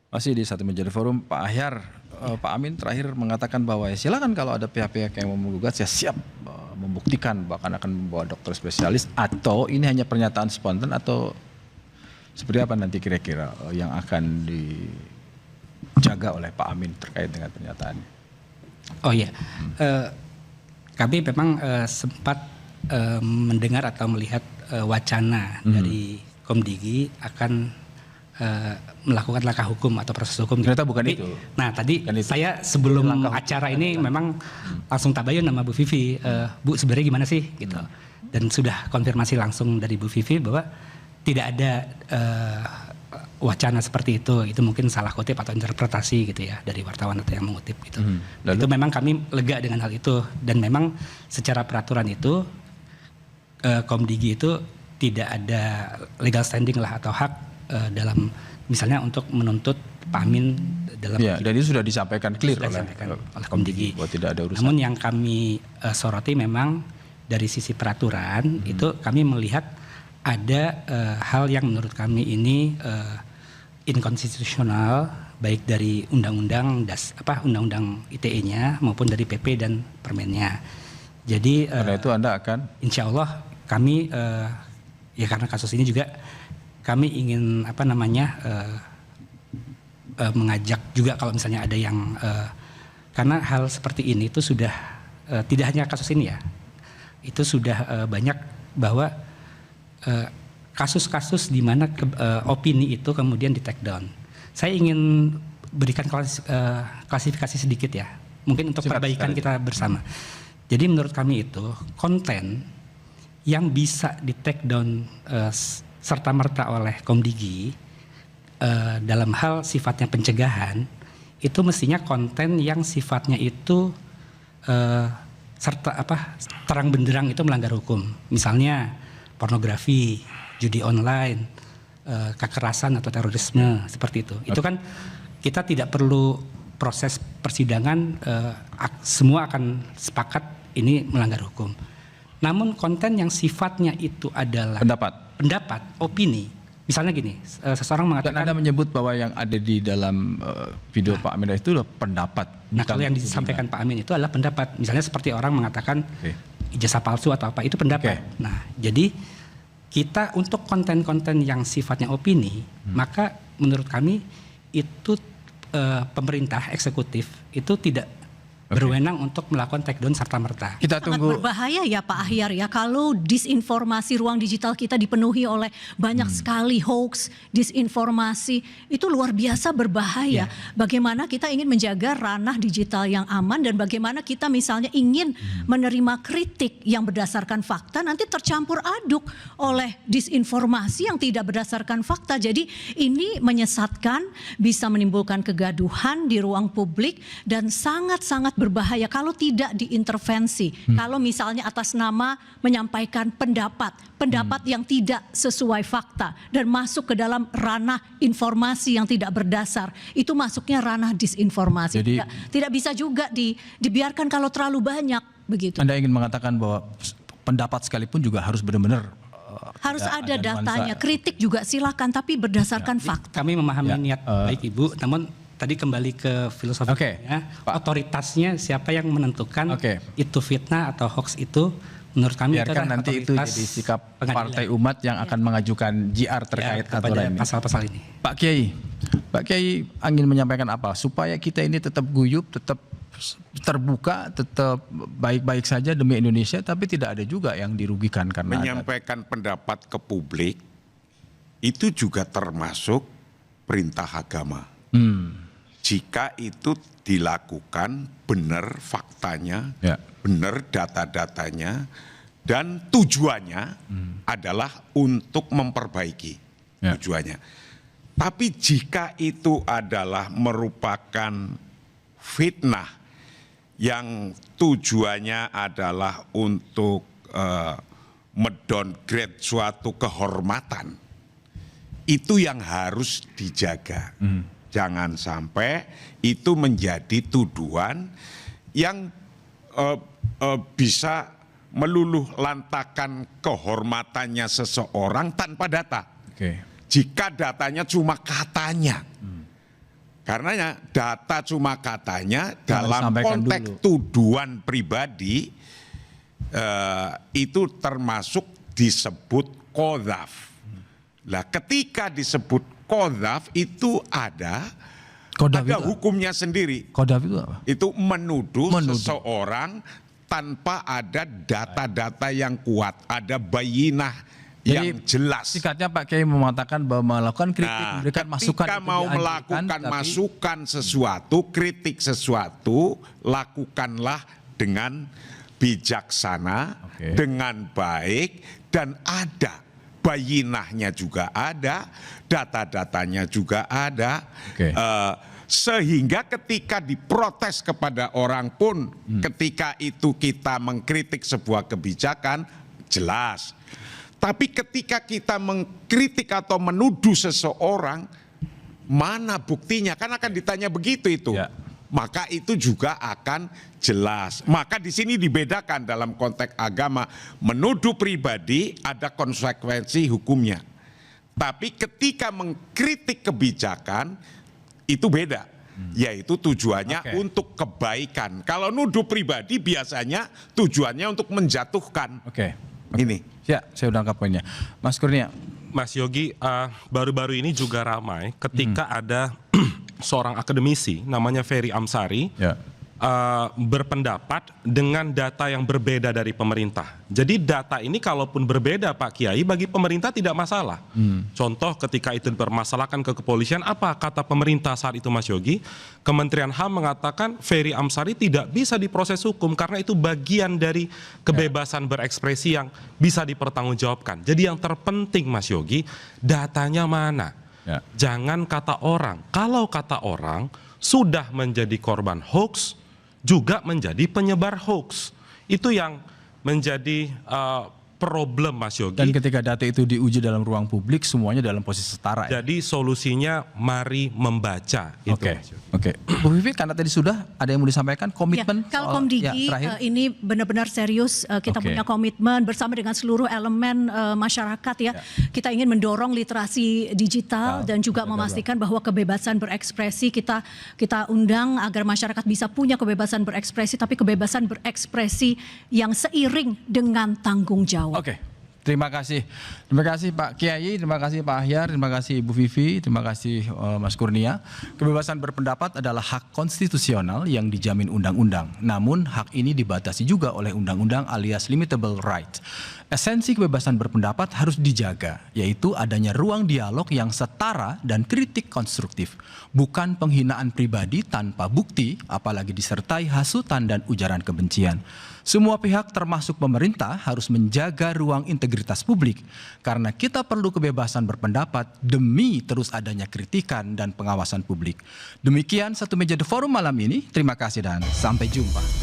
Masih di Satu Meja Forum, Pak Ahyar, Pak Amin terakhir mengatakan bahwa ya silakan kalau ada pihak-pihak yang mau menggugat, saya siap membuktikan bahkan akan membawa dokter spesialis, atau ini hanya pernyataan spontan atau seperti apa nanti kira-kira yang akan dijaga oleh Pak Amin terkait dengan pernyataannya? Oh iya, kami memang sempat mendengar atau melihat wacana dari Komdigi akan melakukan langkah hukum atau proses hukum. Ternyata bukan itu. Nah tadi saya sebelum acara ini memang langsung tabayun sama Bu Vivi, Bu sebenarnya gimana sih gitu. Dan sudah konfirmasi langsung dari Bu Vivi bahwa tidak ada wacana seperti itu mungkin salah kutip atau interpretasi gitu ya dari wartawan atau yang mengutip gitu. Itu memang kami lega dengan hal itu, dan memang secara peraturan itu Komdigi itu tidak ada legal standing lah atau hak dalam misalnya untuk menuntut Pak Amin dalam dan itu sudah disampaikan clear oleh Komdigi. Tidak ada urusan. Namun yang kami soroti memang dari sisi peraturan itu kami melihat ada hal yang menurut kami ini inkonstitusional, baik dari undang-undang undang-undang ITE-nya maupun dari PP dan Permennya. Jadi karena itu Anda akan insya Allah kami ya karena kasus ini juga kami ingin mengajak juga kalau misalnya ada yang karena hal seperti ini itu sudah tidak hanya kasus ini ya, itu sudah banyak bahwa kasus-kasus di mana opini itu kemudian di take down. Saya ingin berikan klasifikasi sedikit ya, mungkin untuk perbaikan kita bersama. Jadi menurut kami itu konten yang bisa di take down serta-merta oleh Komdigi dalam hal sifatnya pencegahan, itu mestinya konten yang sifatnya itu terang benderang itu melanggar hukum. Misalnya pornografi, judi online, kekerasan atau terorisme seperti itu. Itu kan kita tidak perlu proses persidangan, semua akan sepakat ini melanggar hukum. Namun konten yang sifatnya itu adalah pendapat, opini. Misalnya gini, seseorang mengatakan. Dan Anda menyebut bahwa yang ada di dalam video Pak Amin itu adalah pendapat. Nah kalau yang disampaikan Pak Amin itu adalah pendapat. Misalnya seperti orang mengatakan ijazah palsu atau apa, itu pendapat. Nah jadi kita untuk konten-konten yang sifatnya opini, maka menurut kami itu pemerintah eksekutif itu tidak berwenang untuk melakukan take down serta-merta. Kita tunggu. Sangat berbahaya ya Pak Ahyar ya, kalau disinformasi, ruang digital kita dipenuhi oleh banyak sekali hoax, disinformasi, itu luar biasa berbahaya. Bagaimana kita ingin menjaga ranah digital yang aman, dan bagaimana kita misalnya ingin menerima kritik yang berdasarkan fakta, nanti tercampur aduk oleh disinformasi yang tidak berdasarkan fakta. Jadi ini menyesatkan, bisa menimbulkan kegaduhan di ruang publik, dan sangat-sangat berbahaya kalau tidak diintervensi. Kalau misalnya atas nama menyampaikan pendapat yang tidak sesuai fakta dan masuk ke dalam ranah informasi yang tidak berdasar, itu masuknya ranah disinformasi. Jadi, tidak bisa juga dibiarkan kalau terlalu banyak begitu. Anda ingin mengatakan bahwa pendapat sekalipun juga harus benar-benar harus ada datanya. Kritik juga silakan, tapi berdasarkan fakta. Kami memahami niat baik Ibu, namun tadi kembali ke filosofinya, otoritasnya siapa yang menentukan itu fitnah atau hoax itu, menurut kami biarkan itu nanti itu jadi sikap Partai Umat yang akan mengajukan JR terkait aturan ini. Pasal-pasal ini. Pak Kiai ingin menyampaikan apa supaya kita ini tetap guyup, tetap terbuka, tetap baik-baik saja demi Indonesia, tapi tidak ada juga yang dirugikan karena menyampaikan pendapat ke publik itu juga termasuk perintah agama. Jika itu dilakukan benar faktanya, benar data-datanya, dan tujuannya adalah untuk memperbaiki tujuannya. Tapi jika itu adalah merupakan fitnah yang tujuannya adalah untuk mendowngrade suatu kehormatan, itu yang harus dijaga. Jangan sampai itu menjadi tuduhan yang bisa meluluh lantakan kehormatannya seseorang tanpa data. Jika datanya cuma katanya, Karenanya data cuma katanya Jangan dalam disampaikan konteks dulu. tuduhan pribadi itu termasuk disebut qadzaf. Nah, ketika disebut qadzaf itu ada Qadzaf itu apa? hukumnya sendiri. Qadzaf itu apa? Itu menuduh Menuduh. seseorang tanpa ada data-data yang kuat, ada bayinah Jadi, yang jelas. Sikatnya Pak Kiai mengatakan bahwa melakukan kritik, memberikan masukan ketika itu mau dianjurkan, melakukan tapi- masukan sesuatu, kritik sesuatu, lakukanlah dengan bijaksana, Oke. dengan baik, dan ada bayinahnya juga ada, data-datanya juga ada. Oke. Sehingga ketika diprotes kepada orang pun, ketika itu kita mengkritik sebuah kebijakan, jelas. Tapi ketika kita mengkritik atau menuduh seseorang, mana buktinya? Kan akan ditanya begitu itu. Ya. Maka itu juga akan jelas. Maka di sini dibedakan dalam konteks agama. Menuduh pribadi ada konsekuensi hukumnya. Tapi ketika mengkritik kebijakan, itu beda. Yaitu tujuannya Oke. untuk kebaikan. Kalau nuduh pribadi biasanya tujuannya untuk menjatuhkan. Oke. Ini. Ya, saya udah angkat poinnya. Mas Kurnia, Mas Yogi, baru-baru ini juga ramai ketika ada seorang akademisi namanya Ferry Amsari ya. berpendapat dengan data yang berbeda dari pemerintah. Jadi data ini kalaupun berbeda Pak Kiai, bagi pemerintah tidak masalah. Contoh ketika itu dipermasalahkan ke kepolisian, apa kata pemerintah saat itu Mas Yogi? Kementerian HAM mengatakan Ferry Amsari tidak bisa diproses hukum karena itu bagian dari kebebasan berekspresi yang bisa dipertanggungjawabkan. Jadi yang terpenting Mas Yogi, datanya mana? Ya. Jangan kata orang. Kalau kata orang sudah menjadi korban hoax, juga menjadi penyebar hoax. Itu yang menjadi problem Mas Yogi. Dan ketika data itu diuji dalam ruang publik, semuanya dalam posisi setara. Ya? Jadi solusinya mari membaca. Itu, Oke, Mas Yogi. oke. Bu Vivi, karena tadi sudah ada yang mau disampaikan komitmen. Ya, kalau soal- Komdigi terakhir. ini benar-benar serius, kita Oke. punya komitmen bersama dengan seluruh elemen masyarakat ya. Kita ingin mendorong literasi digital dan juga memastikan bahwa kebebasan berekspresi kita undang agar masyarakat bisa punya kebebasan berekspresi, tapi kebebasan berekspresi yang seiring dengan tanggung jawab. Oke, terima kasih. Terima kasih Pak Kiai, terima kasih Pak Ahyar, terima kasih Ibu Vivi, terima kasih Mas Kurnia. Kebebasan berpendapat adalah hak konstitusional yang dijamin undang-undang. Namun hak ini dibatasi juga oleh undang-undang alias limitable right. Esensi kebebasan berpendapat harus dijaga, yaitu adanya ruang dialog yang setara dan kritik konstruktif. Bukan penghinaan pribadi tanpa bukti, apalagi disertai hasutan dan ujaran kebencian. Semua pihak termasuk pemerintah harus menjaga ruang integritas publik karena kita perlu kebebasan berpendapat demi terus adanya kritikan dan pengawasan publik. Demikian Satu Meja The Forum malam ini. Terima kasih dan sampai jumpa.